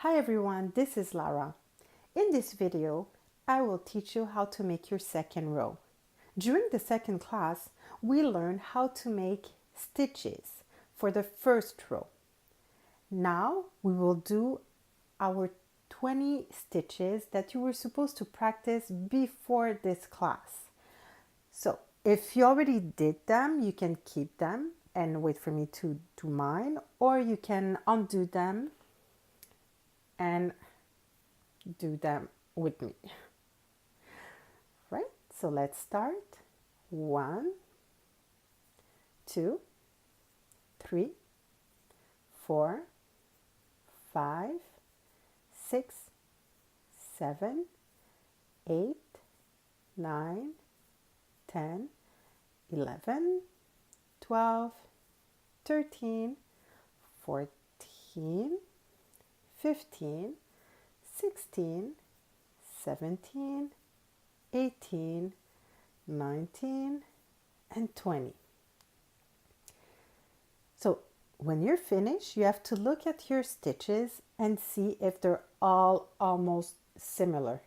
Hi everyone, this is Lara. In this video, I will teach you how to make your second row. During the second class, we learned how to make stitches for the first row. Now we will do our 20 stitches that you were supposed to practice before this class. So if you already did them, you can keep them and wait for me to do mine, or you can undo them and do them with me. Right? So let's start. 1, 2, 3, 4, 5, 6, 7, 8, 9, 10, 11, 12, 13, 14, 15, 16, 17, 18, 19, and 20. So when you're finished, you have to look at your stitches and see if they're all almost similar.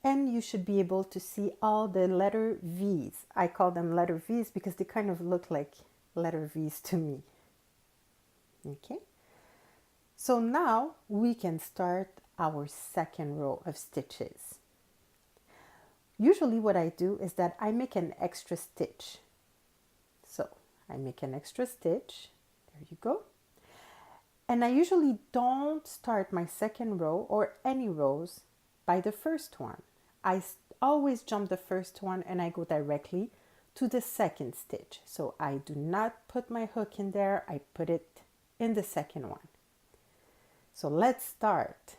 And you should be able to see all the letter V's. I call them letter V's because they kind of look like letter V's to me. Okay? So now we can start our second row of stitches. Usually what I do is that I make an extra stitch. So I make an extra stitch, there you go. And I usually don't start my second row or any rows by the first one. I always jump the first one and I go directly to the second stitch. So I do not put my hook in there, I put it in the second one. So let's start.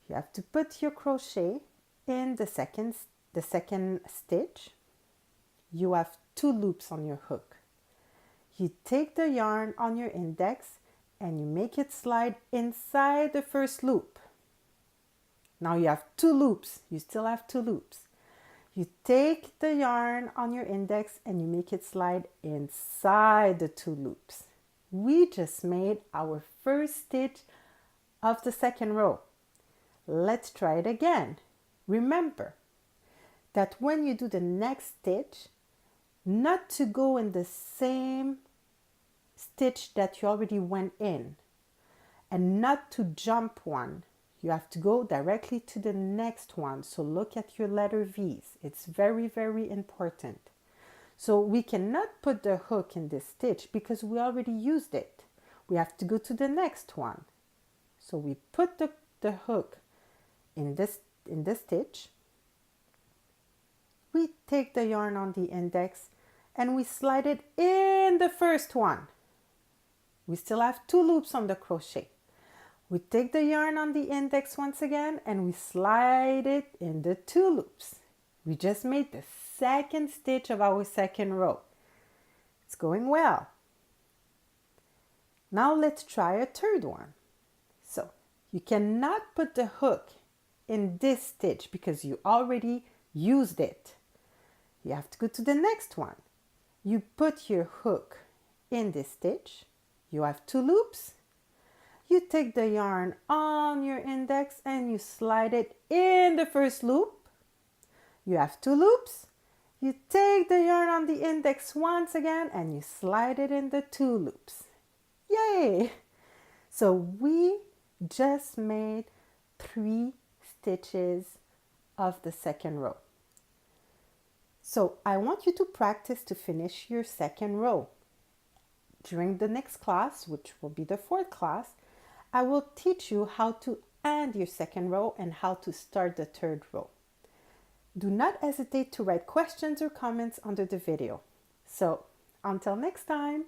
You have to put your crochet in the second stitch. You have 2 loops on your hook. You take the yarn on your index and you make it slide inside the first loop. Now you have 2 loops. You still have 2 loops. You take the yarn on your index and you make it slide inside the 2 loops. We just made our first stitch of the second row. Let's try it again. Remember that when you do the next stitch, not to go in the same stitch that you already went in, and not to jump one. You have to go directly to the next one. So look at your letter V's. It's very, very important. So we cannot put the hook in this stitch because we already used it. We have to go to the next one. So we put the hook in this stitch. We take the yarn on the index and we slide it in the first one. We still have 2 loops on the crochet. We take the yarn on the index once again and we slide it in the 2 loops. We just made the second stitch of our second row. It's going well. Now let's try a third one. So you cannot put the hook in this stitch because you already used it. You have to go to the next one. You put your hook in this stitch. You have 2 loops. You take the yarn on your index and you slide it in the first loop. You have 2 loops. You take the yarn on the index once again and you slide it in the 2 loops. Yay! So we just made 3 stitches of the second row. So I want you to practice to finish your second row. During the next class, which will be the 4th class, I will teach you how to end your second row and how to start the 3rd row. Do not hesitate to write questions or comments under the video. So until next time.